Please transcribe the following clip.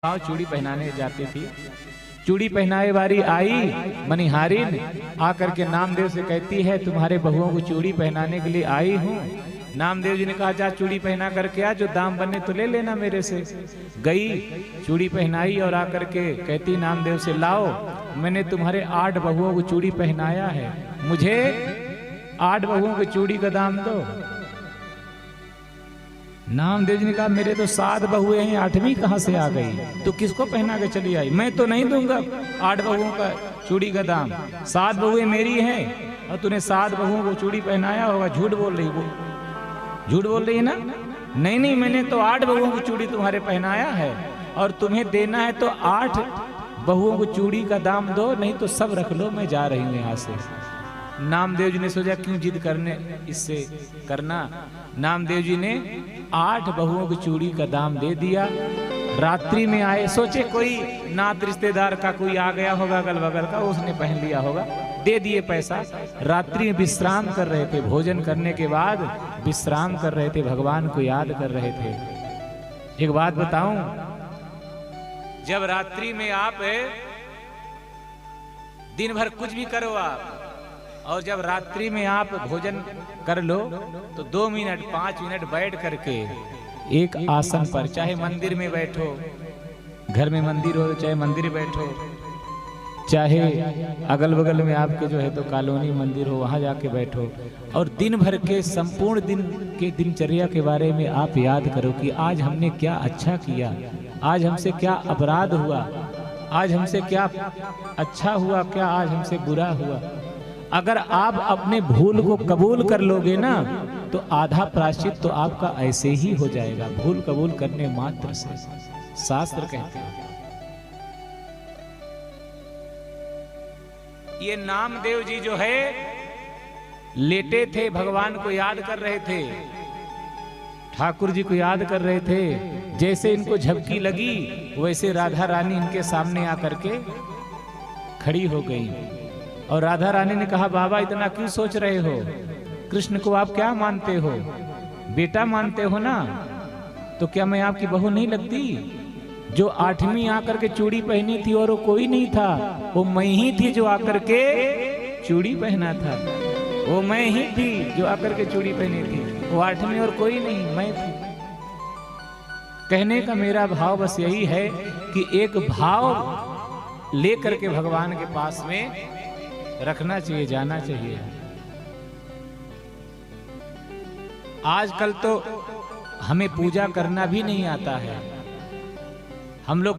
चूड़ी पहनाने जाती थी। चूड़ी पहनाए वाली आई मनिहारिन आकर के नामदेव से कहती है, तुम्हारे बहुओं को चूड़ी पहनाने के लिए आई हूँ। नामदेव जी ने कहा, जा चूड़ी पहना करके आ, जो दाम बने तो ले लेना मेरे से। गई, चूड़ी पहनाई और आकर के कहती नामदेव से, लाओ मैंने तुम्हारे 8 बहुओं को चूड़ी पहनाया है, मुझे 8 बहुओं की चूड़ी का दाम दो। नामदेव जी ने कहा, मेरे तो 7 बहुएं हैं, 8वीं कहां से आ गई? तो किसको पहना के चली आई? मैं तो नहीं दूंगा 8 बहुओं का चूड़ी का दाम। 7 बहुएं मेरी हैं और तूने 7 बहुओं को चूड़ी पहनाया होगा। झूठ बोल रही, वो झूठ बोल रही है ना? नहीं नहीं, मैंने तो 8 बहुओं की चूड़ी तुम्हारे पहनाया है और तुम्हें देना है तो 8 बहुओं को चूड़ी का दाम दो, नहीं तो सब रख लो, मैं जा रही हूँ यहाँ से। नामदेव जी ने सोचा क्यों जिद करने इससे करना। नामदेव जी ने 8 बहुओं की चूड़ी का दाम दे दिया। रात्रि में आए, सोचे कोई नात रिश्तेदार का कोई आ गया होगा अगल बगल का, उसने पहन लिया होगा, दे दिए पैसा। रात्रि में विश्राम कर रहे थे, भोजन करने के बाद विश्राम कर रहे थे, भगवान को याद कर रहे थे। एक बात बताऊं, जब रात्रि में आप दिन भर कुछ भी करो आप, और जब रात्रि में आप भोजन कर लो तो 2 मिनट 5 मिनट बैठ करके एक आसन पर, चाहे मंदिर में बैठो, घर में मंदिर हो चाहे मंदिर बैठो, चाहे अगल बगल में आपके जो है तो कॉलोनी मंदिर हो वहां जाके बैठो, और दिन भर के संपूर्ण दिन के दिनचर्या के बारे में आप याद करो कि आज हमने क्या अच्छा किया, आज हमसे क्या अपराध हुआ, आज हमसे क्या अच्छा हुआ, क्या आज हमसे बुरा हुआ। अगर आप अपने भूल को कबूल कर लोगे ना तो आधा प्रायश्चित तो आपका ऐसे ही हो जाएगा, भूल कबूल करने मात्र से, शास्त्र कहते हैं। ये नामदेव जी जो है लेटे थे, भगवान को याद कर रहे थे, ठाकुर जी को याद कर रहे थे। जैसे इनको झपकी लगी वैसे राधा रानी इनके सामने आकर के खड़ी हो गई और राधा रानी ने कहा, बाबा इतना क्यों सोच रहे हो? कृष्ण को आप क्या मानते हो? बेटा मानते हो ना? तो क्या मैं आपकी बहू नहीं लगती? जो 8वीं आकर के चूड़ी पहनी थी और वो कोई नहीं था, वो मैं ही थी जो आकर के चूड़ी पहना था, वो मैं ही थी जो आकर के चूड़ी पहनी थी, वो 8वीं और कोई नहीं, मैं थी। कहने का मेरा भाव बस यही है कि एक भाव लेकर के भगवान के पास में रखना चाहिए, जाना चाहिए। आजकल तो हमें पूजा करना भी नहीं आता है। हम लोग